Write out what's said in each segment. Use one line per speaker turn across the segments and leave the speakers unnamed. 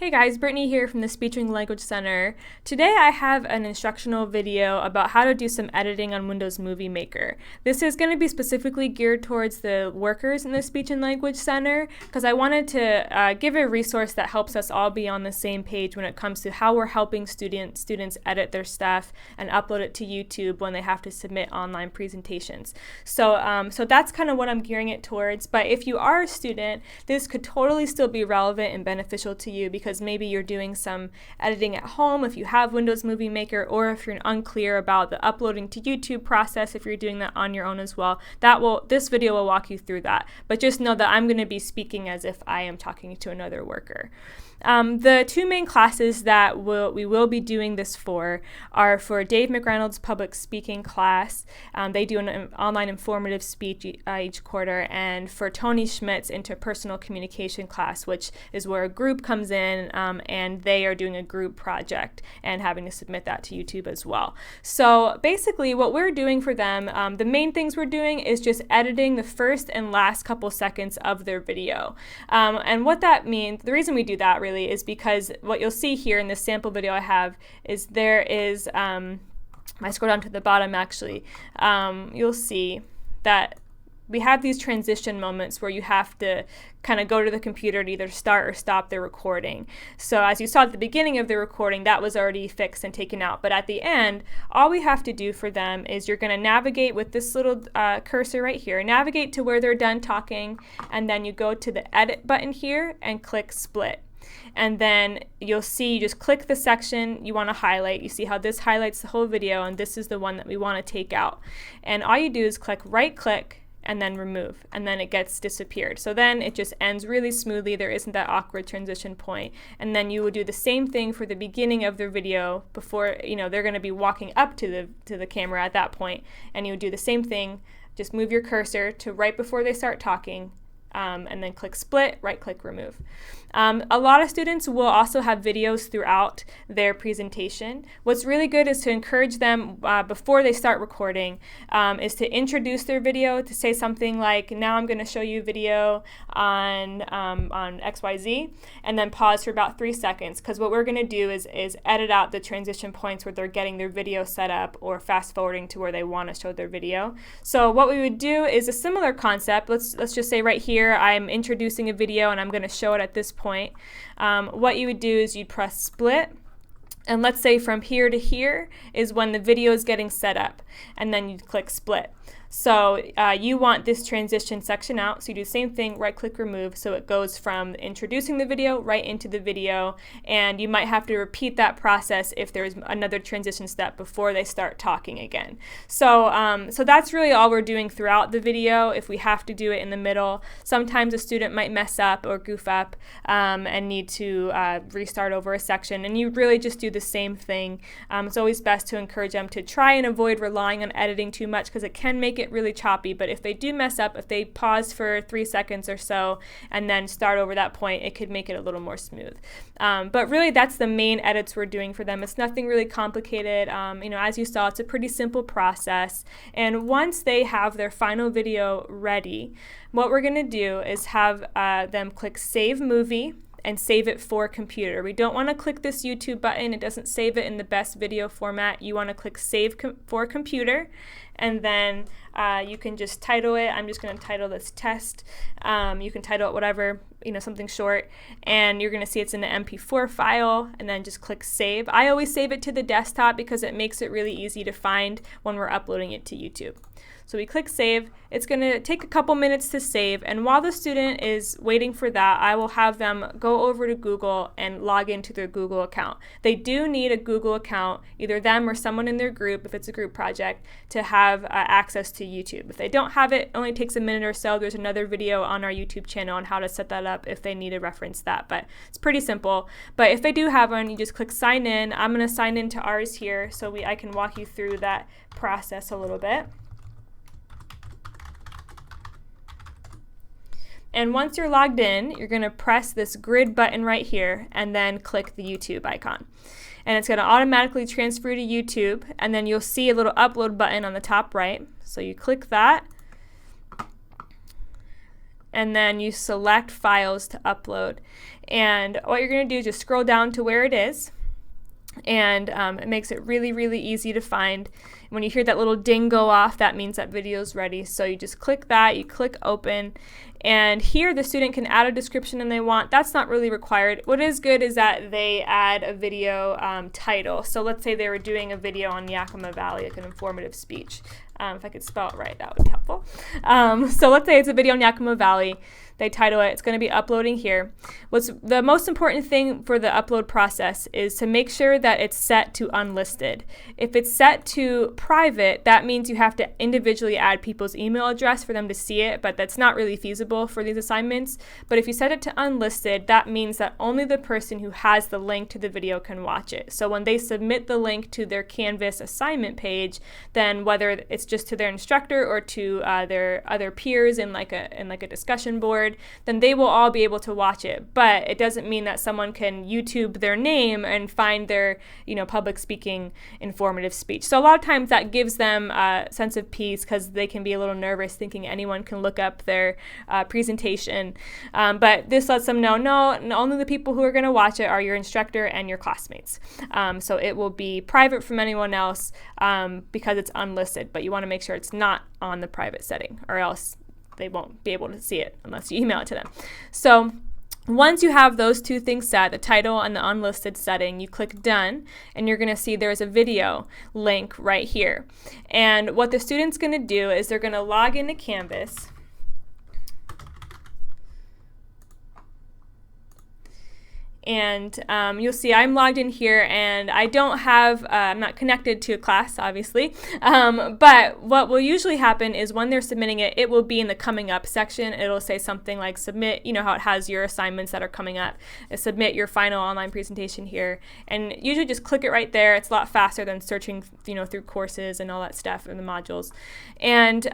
Hey guys, Brittany here from the Speech and Language Center. Today I have an instructional video about how to do some editing on Windows Movie Maker. This is going to be specifically geared towards the workers in the Speech and Language Center because I wanted to give a resource that helps us all be on the same page when it comes to how we're helping students edit their stuff and upload it to YouTube when they have to submit online presentations. So that's kind of what I'm gearing it towards. But if you are a student, this could totally still be relevant and beneficial to you because maybe you're doing some editing at home if you have Windows Movie Maker, or if you're unclear about the uploading to YouTube process, if you're doing that on your own as well. This video will walk you through that. But just know that I'm going to be speaking as if I am talking to another worker. The two main classes that we will be doing this for are for Dave McReynolds' public speaking class. They do an online informative speech each quarter, and for Tony Schmidt's interpersonal communication class, which is where a group comes in and they are doing a group project and having to submit that to YouTube as well. So basically what we're doing for them, the main things we're doing is just editing the first and last couple seconds of their video. And what that means, the reason we do that really is because what you'll see here in this sample video I have is there is, I scroll down to the bottom actually, you'll see that we have these transition moments where you have to kind of go to the computer to either start or stop the recording. So as you saw at the beginning of the recording, that was already fixed and taken out. But at the end, all we have to do for them is you're going to navigate with this little cursor right here, navigate to where they're done talking, and then you go to the edit button here and click split. And then you'll see, you just click the section you want to highlight. You see how this highlights the whole video, and this is the one that we want to take out. And all you do is right click and then remove, and then it gets disappeared. So then it just ends really smoothly. There isn't that awkward transition point. And then you would do the same thing for the beginning of their video before, they're going to be walking up to the camera at that point, and you would do the same thing. Just move your cursor to right before they start talking, and then click split, right click remove. A lot of students will also have videos throughout their presentation. What's really good is to encourage them before they start recording is to introduce their video, to say something like, now I'm going to show you a video on XYZ, and then pause for about 3 seconds, because what we're going to do is edit out the transition points where they're getting their video set up or fast forwarding to where they want to show their video. So what we would do is a similar concept. Let's just say right here I'm introducing a video and I'm going to show it at this point. What you would do is you'd press split, and let's say from here to here is when the video is getting set up, and then you'd click split. So you want this transition section out, so you do the same thing, right click remove, so it goes from introducing the video right into the video, and you might have to repeat that process if there's another transition step before they start talking again. So that's really all we're doing throughout the video. If we have to do it in the middle, sometimes a student might mess up or goof up and need to restart over a section, and you really just do the same thing. It's always best to encourage them to try and avoid relying on editing too much, because it can make it really choppy. But if they do mess up, if they pause for 3 seconds or so and then start over that point, it could make it a little more smooth. But really that's the main edits we're doing for them. It's nothing really complicated. As you saw, it's a pretty simple process. And once they have their final video ready, what we're going to do is have them click Save Movie and save it for computer. We don't want to click this YouTube button. It doesn't save it in the best video format. You want to click Save for Computer, and then you can just title it. I'm just going to title this test. You can title it whatever, something short, and you're going to see it's in an MP4 file, and then just click Save. I always save it to the desktop because it makes it really easy to find when we're uploading it to YouTube. So we click Save. It's going to take a couple minutes to save, and while the student is waiting for that, I will have them go over to Google and log into their Google account. They do need a Google account, either them or someone in their group, if it's a group project, to have access to YouTube. If they don't have it, it only takes a minute or so. There's another video on our YouTube channel on how to set that up if they need to reference that, but it's pretty simple. But if they do have one, you just click Sign In. I'm going to sign into ours here so I can walk you through that process a little bit. And once you're logged in, you're going to press this grid button right here and then click the YouTube icon. And it's going to automatically transfer to YouTube, and then you'll see a little upload button on the top right. So you click that, and then you select Files to upload. And what you're going to do is just scroll down to where it is, and it makes it really, really easy to find. When you hear that little ding go off, that means that video is ready. So you just click that, you click open, and here the student can add a description if they want. That's not really required. What is good is that they add a video title. So let's say they were doing a video on Yakima Valley, like an informative speech. If I could spell it right, that would be helpful. So let's say it's a video on Yakima Valley. They title it. It's going to be uploading here. What's the most important thing for the upload process is to make sure that it's set to unlisted. If it's set to private, that means you have to individually add people's email address for them to see it, but that's not really feasible for these assignments. But if you set it to unlisted, that means that only the person who has the link to the video can watch it. So when they submit the link to their Canvas assignment page, then whether it's just to their instructor or to their other peers in like a discussion board, then they will all be able to watch it. But it doesn't mean that someone can YouTube their name and find their, public speaking informative speech. So a lot of times that gives them a sense of peace because they can be a little nervous thinking anyone can look up their presentation. But this lets them know, no, only the people who are going to watch it are your instructor and your classmates. So it will be private from anyone else because it's unlisted, but you want to make sure it's not on the private setting, or else they won't be able to see it unless you email it to them. So once you have those two things set, the title and the unlisted setting, you click done, and you're going to see there's a video link right here. And what the student's going to do is they're going to log into Canvas. And you'll see I'm logged in here, and I don't have, I'm not connected to a class, obviously. But what will usually happen is when they're submitting it, it will be in the coming up section. It'll say something like submit, how it has your assignments that are coming up. Submit your final online presentation here. And usually just click it right there. It's a lot faster than searching, through courses and all that stuff in the modules. And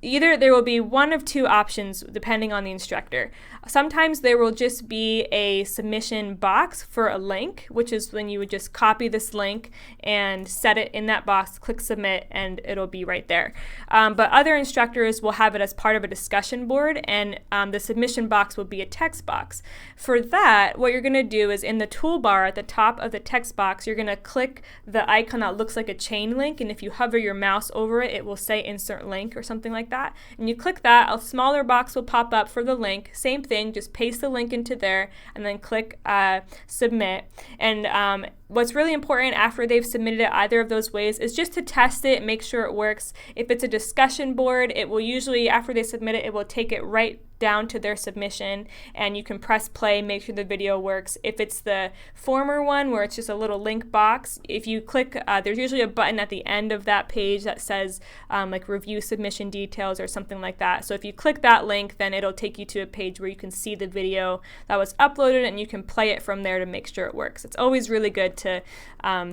either there will be one of two options depending on the instructor. Sometimes there will just be a submission box for a link, which is when you would just copy this link and set it in that box, click submit, and it'll be right there. But other instructors will have it as part of a discussion board, and the submission box will be a text box. For that, what you're going to do is in the toolbar at the top of the text box, you're going to click the icon that looks like a chain link, and if you hover your mouse over it, it will say insert link or something like that. And you click that, a smaller box will pop up for the link. Same thing, just paste the link into there and then click submit. And what's really important after they've submitted it either of those ways is just to test it, make sure it works. If it's a discussion board, it will usually, after they submit it, it will take it right down to their submission, and you can press play, make sure the video works. If it's the former one where it's just a little link box, if you click, there's usually a button at the end of that page that says like review submission details or something like that. So if you click that link, then it'll take you to a page where you can see the video that was uploaded, and you can play it from there to make sure it works. It's always really good to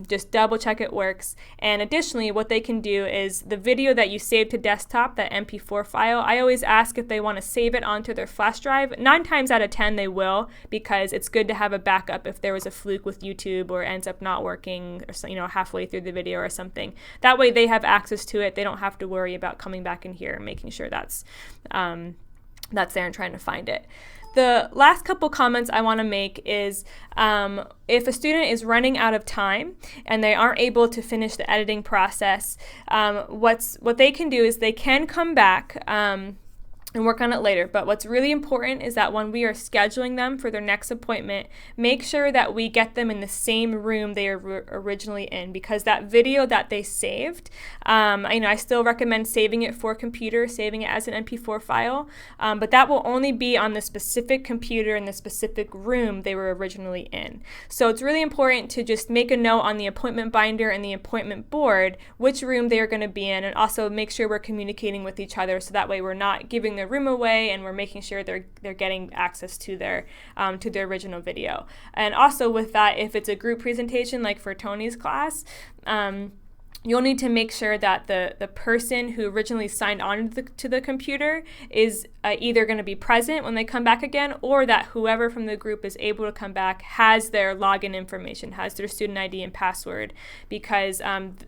just double check it works. And additionally, what they can do is the video that you save to desktop, that MP4 file, I always ask if they want to save it onto their flash drive. 9 times out of 10 they will, because it's good to have a backup if there was a fluke with YouTube or ends up not working, or halfway through the video or something. That way they have access to it. They don't have to worry about coming back in here and making sure that's there and trying to find it. The last couple comments I want to make is if a student is running out of time and they aren't able to finish the editing process, what they can do is they can come back and work on it later. But what's really important is that when we are scheduling them for their next appointment, make sure that we get them in the same room they are originally in, because that video that they saved, I still recommend saving it for computer, saving it as an MP4 file, but that will only be on the specific computer in the specific room they were originally in. So it's really important to just make a note on the appointment binder and the appointment board which room they are going to be in, and also make sure we're communicating with each other so that way we're not giving their room away and we're making sure they're getting access to their original video. And also with that, if it's a group presentation like for Tony's class, you'll need to make sure that the person who originally signed on to the computer is either going to be present when they come back again, or that whoever from the group is able to come back has their login information, has their student ID and password. Because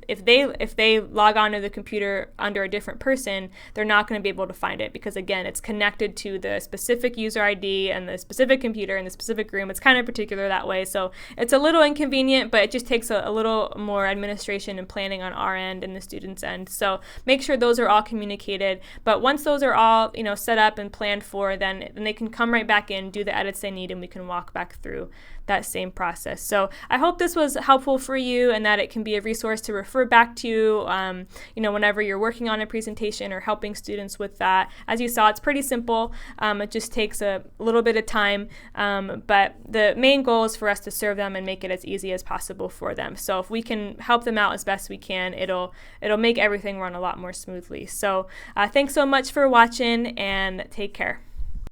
if they log on to the computer under a different person, they're not going to be able to find it, because again, it's connected to the specific user ID and the specific computer in the specific room. It's kind of particular that way, so it's a little inconvenient, but it just takes a little more administration and planning on our end and the students' end. So make sure those are all communicated. But once those are all set up and planned for, then they can come right back in, do the edits they need, and we can walk back through that same process. So I hope this was helpful for you, and that it can be a resource to refer back to whenever you're working on a presentation or helping students with that. As you saw, it's pretty simple. It just takes a little bit of time, but the main goal is for us to serve them and make it as easy as possible for them. So if we can help them out as best we can, it'll make everything run a lot more smoothly. So thanks so much for watching, and take care.